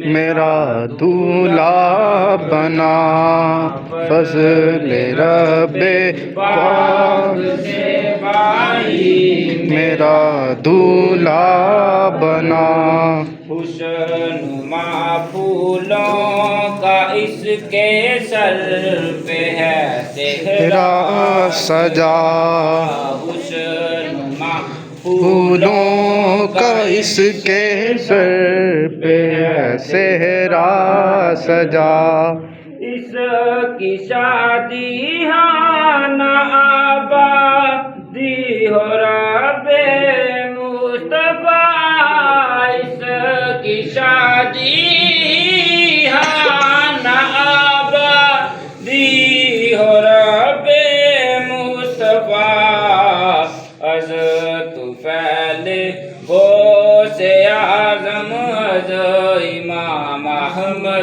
میرا دولہا بنا، فضل رب پاک سے میرا دولہا بنا۔ خوشنما پھولوں کا اس کے سر پہ ہے تیرا سجا، خوشنما پھولوں کا اس کے سر پہ ہے صحرا سجا۔ اس کی شادی ہانا آبادی ہو رب مصطفیٰ، اس کی شادی ہانا آبادی ہو رب مصطفیٰ۔ از طفیل غوث اعظم از امام احمد